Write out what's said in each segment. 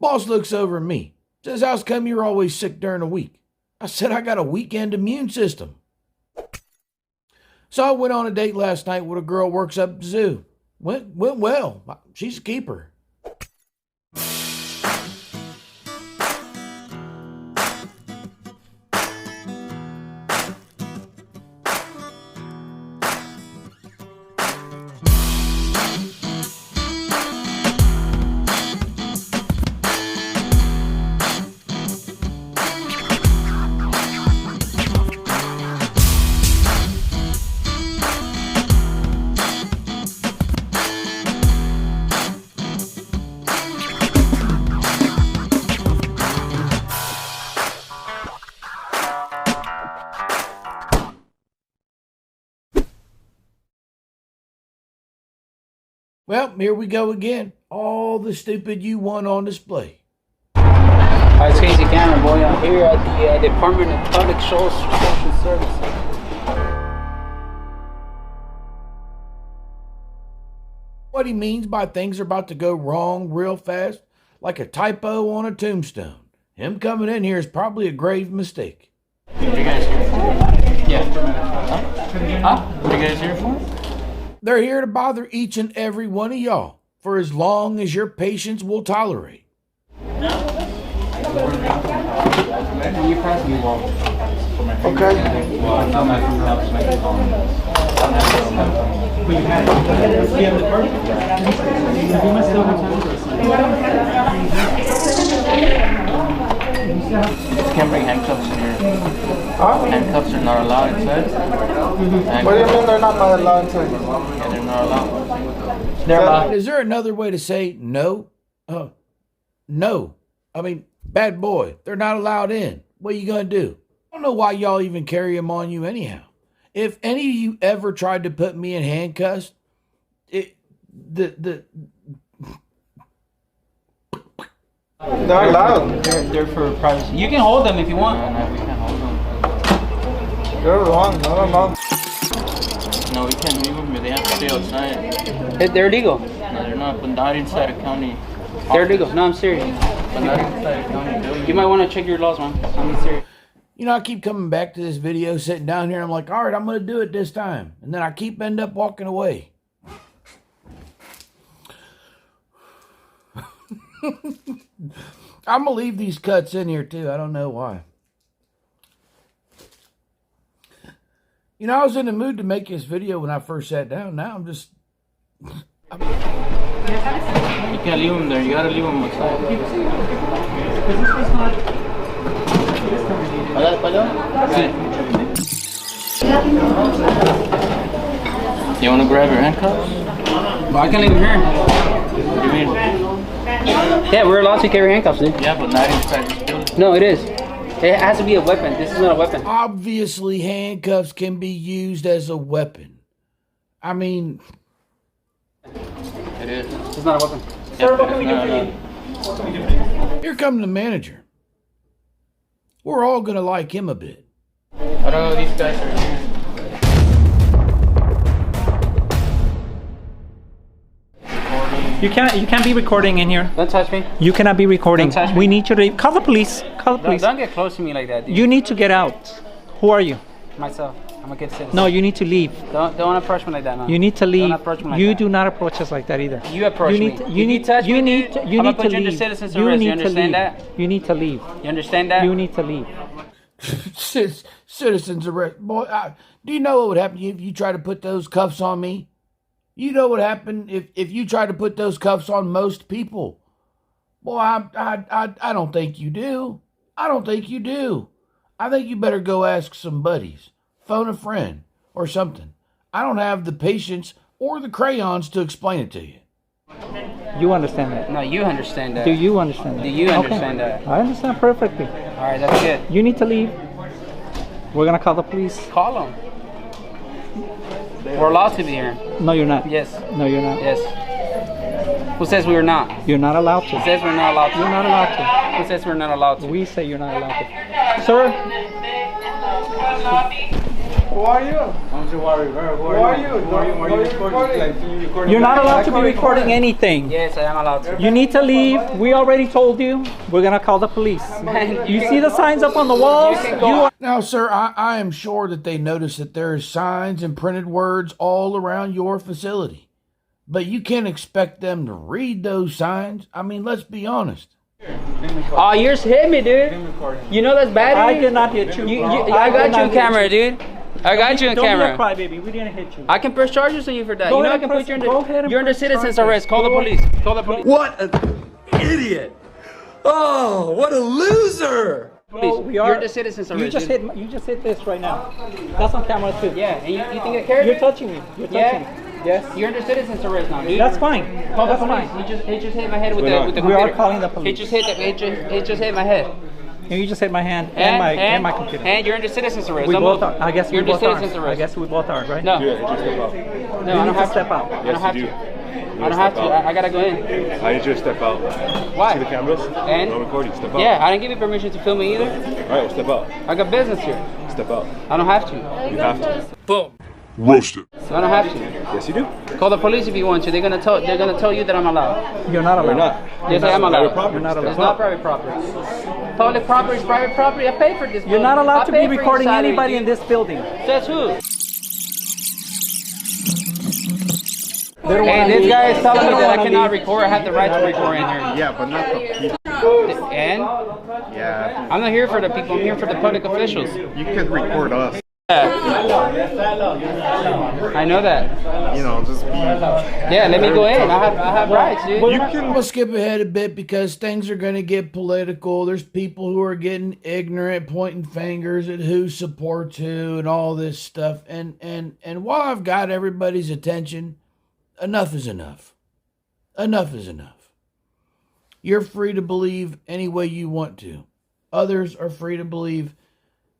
Boss looks over at me. Says, how's come you're always sick during the week? I said, I got a weekend immune system. So I went on a date last night with a girl who works up at the zoo. Went well. She's a keeper. Well, here we go again. All the stupid you want on display. Hi, it's Casey Cameron, boy. I'm here at the Department of Public Social Services. What he means by things are about to go wrong real fast, like a typo on a tombstone. Him coming in here is probably a grave mistake. What are you guys here for? Yeah. Huh? What are you guys here for? They're here to bother each and every one of y'all for as long as your patience will tolerate. Can you pass me one? Okay. Can't bring handcuffs in here. Handcuffs are not allowed inside. What do you mean they're not allowed inside? Yeah, they're not allowed. They're allowed. Is there another way to say no? No. I mean, bad boy. They're not allowed in. What are you going to do? I don't know why y'all even carry them on you anyhow. If any of you ever tried to put me in handcuffs, They're allowed. They're for privacy. You can hold them if you want. No, we can't hold them. You're wrong. I don't know. No, we can't leave them. They have to stay outside. They're illegal. No, they're not. But not inside a county. They're illegal. No, I'm serious. But not inside a county building. You might want to check your laws, man. I'm serious. you know, I keep coming back to this video, sitting down here, and I'm like, all right, I'm going to do it this time. And then I end up walking away. I'm going to leave these cuts in here, too. I don't know why. You know, I was in the mood to make this video when I first sat down. Now I'm just... You can't leave them there. You gotta leave them outside. You wanna grab your handcuffs? Well, I can leave them here. What do you mean? Yeah, we're allowed to carry handcuffs, dude. Yeah, but not inside this building. No, it is. It has to be a weapon. This is not a weapon. Obviously, handcuffs can be used as a weapon. I mean... It is. It's not a weapon. Sir, what can we do for you? Here comes the manager. We're all going to like him a bit. I don't know, these guys are here. You can't be recording in here. Don't touch me. You cannot be recording. Don't touch me. We need you to call the police. Call the police. Don't get close to me like that, dude. You need to get out. Who are you? Myself. I'm a good citizen. No, you need to leave. Don't approach me like that, man. You need to leave. Don't approach me like you that. do not approach us like that either. You approach me. You need to I'm leave. gonna put you under citizen's arrest. You understand that? You need to leave. You understand that? You need to leave. Citizens arrest. Boy, do you know what would happen if you try to put those cuffs on me? You know what happened if you try to put those cuffs on most people? Boy, I don't think you do. I don't think you do. I think you better go ask some buddies. Phone a friend or something. I don't have the patience or the crayons to explain it to you. You understand that? No, you understand that. Do you understand that? Do you understand that? I understand perfectly. All right, that's good. You need to leave. We're gonna call the police. Call them. We're allowed to be here. No, you're not. Yes. No, you're not. Yes. Who says we are not? You're not allowed Who to. says we're not allowed to? You're not allowed to. Who says we're not allowed to? We say you're not allowed to. Sir? Who are you? I'm You're not allowed to be recording anything. Yes, I am allowed to. You need to leave. We already told you. We're gonna call the police. You see the signs up on the walls? Now, sir, I am sure that they notice that there are signs and printed words all around your facility. But you can't expect them to read those signs. I mean, let's be honest. Oh, yours hit me, dude. You know that's bad. I did not hit you. I got you on camera, dude. I got you on camera. Don't be a crybaby. We didn't hit you. I can press charges on you for that. Go You know I ahead can and put you press- you're under citizen's arrest. Call the police. Call the police. What an idiot! Oh, what a loser! Well, You're under citizen's arrest. You just hit this right now. That's on camera too. Yeah, and you think I care? You're touching me. You're touching me. Yes. You're under citizen's arrest now, dude. That's fine. Call the That's police. fine. He just hit my head with the computer. We are calling the He police. just hit my head. And you just hit my hand and my computer. And you're under citizen's arrest. We Don't both move. are. I guess we You're under both are. citizen's arrest. I guess we both are, right? No. Yeah, just step out. No, You I need don't to have step to. out. I don't have to. I don't have to. I gotta go in. I need you to step out. Why? See the cameras? And? No recording. Step out. Yeah, I didn't give you permission to film me either. All right, well, step out. I got business here. Step out. I don't have to. You have to. Boom. Roasted. So I don't have to. Yes, you do. Call the police if you want to. They're gonna tell you that I'm allowed. You're not allowed. You're not. Yes, I am Private allowed. property. You're not allowed. It's not private property. Public property is private property. I pay for this. You're not allowed to be building. I pay for your recording salary, anybody in dude. this building. Says who? They don't And wanna this leave. guy is telling They me don't that I wanna cannot leave. record. I have the right to record in here. Yeah, but not the people. And Yeah, I'm not here for the people. I'm here for the public officials. you could record us. I know that. You know, just be. Yeah, let me go in. I have rights, dude. I'm gonna skip ahead a bit because things are gonna get political. There's people who are getting ignorant, pointing fingers at who supports who and all this stuff. And while I've got everybody's attention, enough is enough. Enough is enough. You're free to believe any way you want to. Others are free to believe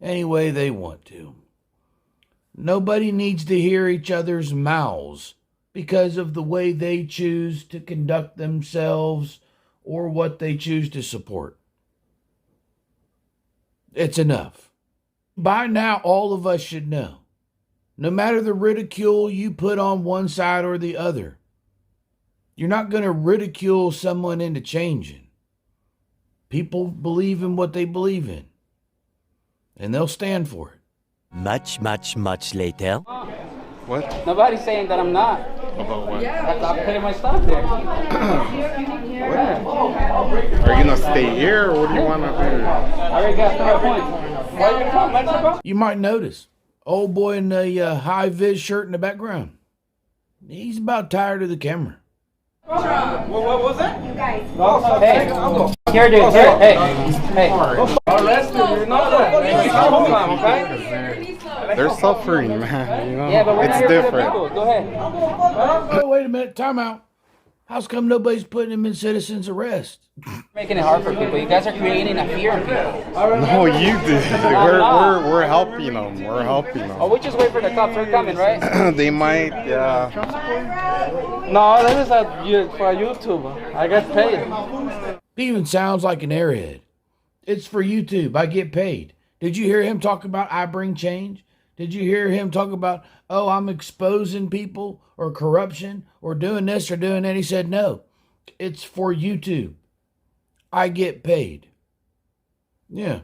any way they want to. Nobody needs to hear each other's mouths because of the way they choose to conduct themselves or what they choose to support. It's enough. By now, all of us should know. No matter the ridicule you put on one side or the other, you're not going to ridicule someone into changing. People believe in what they believe in, and they'll stand for it. Much later. What? Nobody's saying that I'm not. About what? I'm putting my stuff there. Are you gonna stay here, or what do you wanna do? I already got to my point. Where are you from, Mexico? You might notice, old boy in the high-vis shirt in the background. He's about tired of the camera. Hey, here, dude. Here, hey, hey. They're suffering, man. You know, Yeah, but we're not it's here for the different. people. Go ahead. Oh, wait a minute. Time out. How's come nobody's putting him in citizen's arrest? Making it hard for people. You guys are creating a fear in people. No, you did. We're helping them. We're helping Oh, them. we just wait for the cops. They're coming, right? They might, yeah. No, this is for YouTube. I get paid. He even sounds like an airhead. It's for YouTube. I get paid. Did you hear him talk about I bring change? Did you hear him talk about, oh, I'm exposing people or corruption or doing this or doing that? He said, no, it's for YouTube. I get paid. Yeah.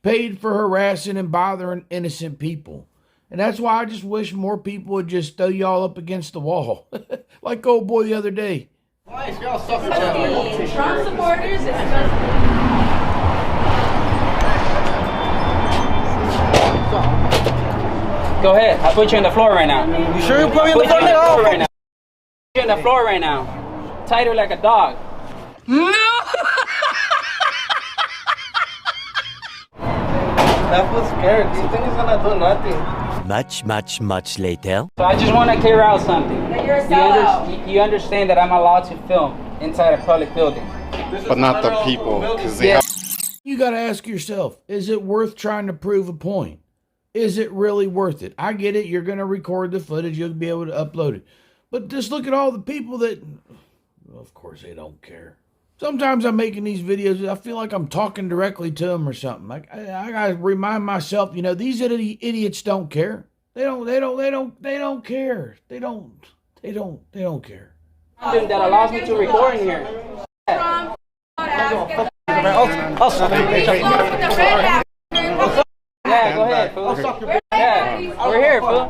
Paid for harassing and bothering innocent people. And that's why I just wish more people would just throw y'all up against the wall. Like old boy the other day. Trump supporters is Go ahead. I'll put you on the floor right now. You sure you put me in the Put you on the front? floor right now. Put you on the floor right now. Tied her like a dog. That was scared. You think he's gonna do nothing? Much later. So I just want to clear out something. that you're a sellout. You understand that I'm allowed to film inside a public building. But not the people, because they Yeah. have. You got to ask yourself, is it worth trying to prove a point? Is it really worth it? I get it. You're going to record the footage. You'll be able to upload it. But just look at all the people that, well, of course, they don't care. Sometimes I'm making these videos, I feel like I'm talking directly to them or something. I got to remind myself, these idiots don't care. They don't care. They don't care. That allows me to record in here. Yeah, go ahead, fool. Yeah, we're here, fool.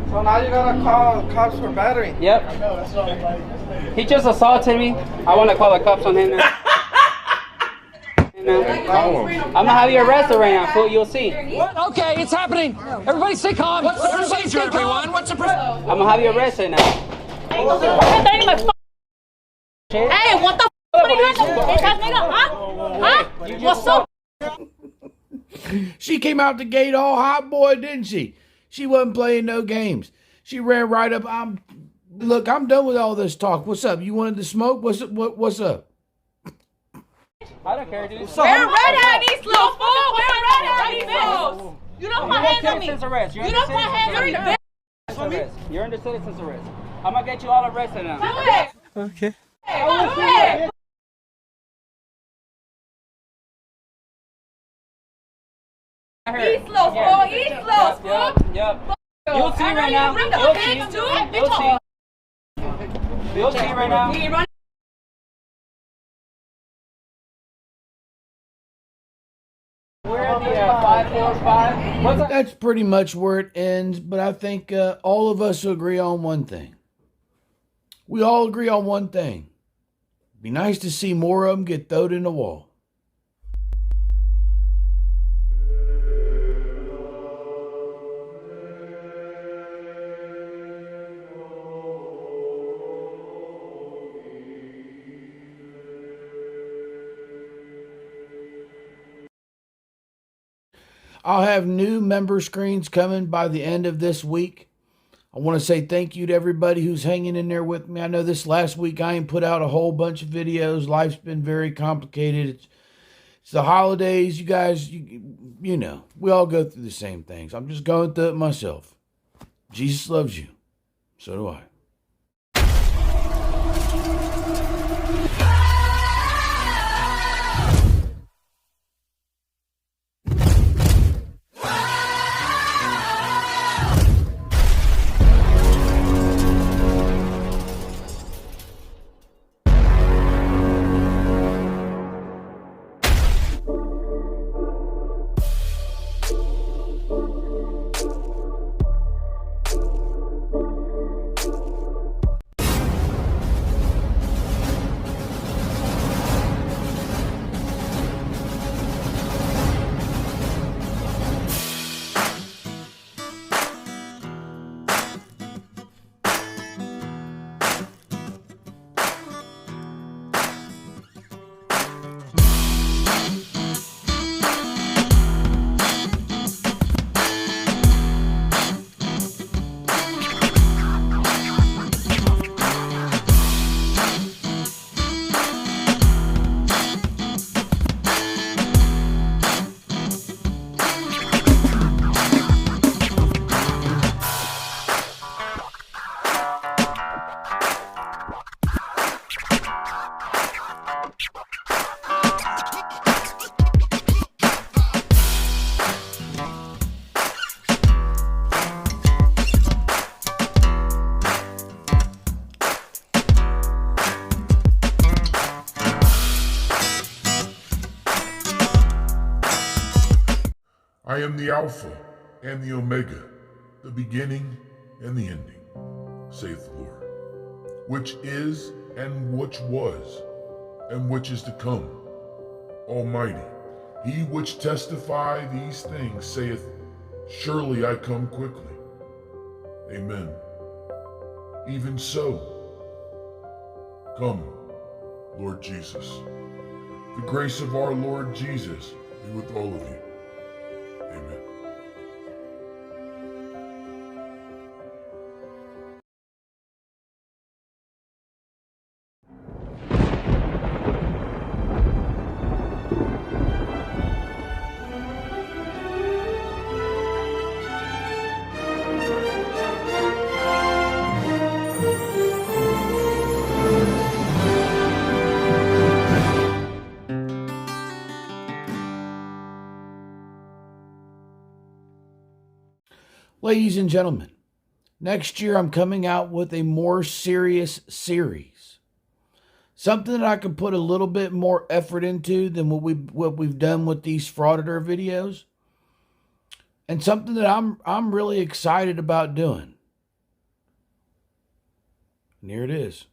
So now you gotta call cops for battery. Yep. He just assaulted me. I want to call the cops on him now. I'm gonna have you arrested right now, fool. You'll see. What? Okay, it's happening. Everybody stay calm. What's the procedure, everyone? What's the procedure? I'm gonna have you arrested now. Hey, what the f*** are you doing? Bitch-ass nigga, huh? Huh? What's up? She came out the gate all hot boy, didn't she? She wasn't playing no games. She ran right up. Look, I'm done with all this talk. What's up? You wanted to smoke? What's up? I don't care, dude. We're red these little fool. We're red these fools. You don't put hands on me. You don't put hands on me, bitch. You're under citizen's arrest. I'm gonna get you all arrested now. Do it. Okay. Do it. Eat slow, fool. Eat slow, fool. Yep. You'll see right now. You'll see. You'll see right now. We're at the 545. What's up? That's pretty much where it ends, but I think all of us agree on one thing. We all agree on one thing. Be nice to see more of them get thrown in the wall. I'll have new member screens coming by the end of this week. I want to say thank you to everybody who's hanging in there with me. I know this last week I ain't put out a whole bunch of videos. Life's been very complicated. It's the holidays. You guys, you know, we all go through the same things. I'm just going through it myself. Jesus loves you. So do I. I am the Alpha and the Omega, the beginning and the ending, saith the Lord, which is and which was and which is to come, Almighty. He which testify these things saith, surely I come quickly. Amen. Even so, come, Lord Jesus. The grace of our Lord Jesus be with all of you. Amen. ladies and gentlemen, next year I'm coming out with a more serious series. Something that I can put a little bit more effort into than what we've done with these frauditor videos. And something that I'm really excited about doing. And here it is.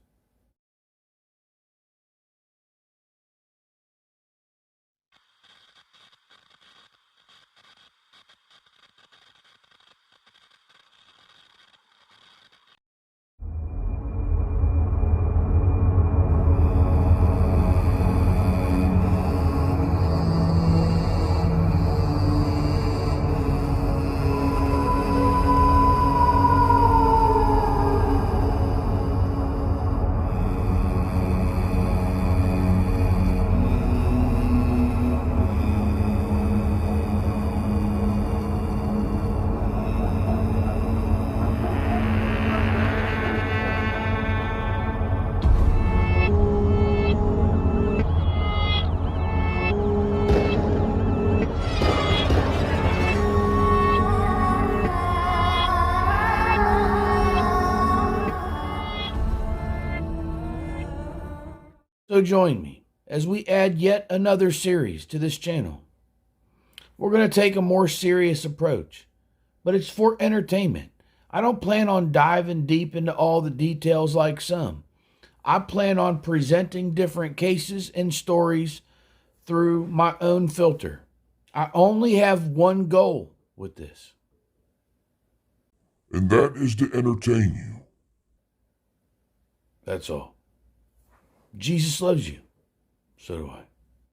So join me as we add yet another series to this channel. We're going to take a more serious approach, but it's for entertainment. I don't plan on diving deep into all the details like some. I plan on presenting different cases and stories through my own filter. I only have one goal with this. And that is to entertain you. That's all. Jesus loves you. So do I.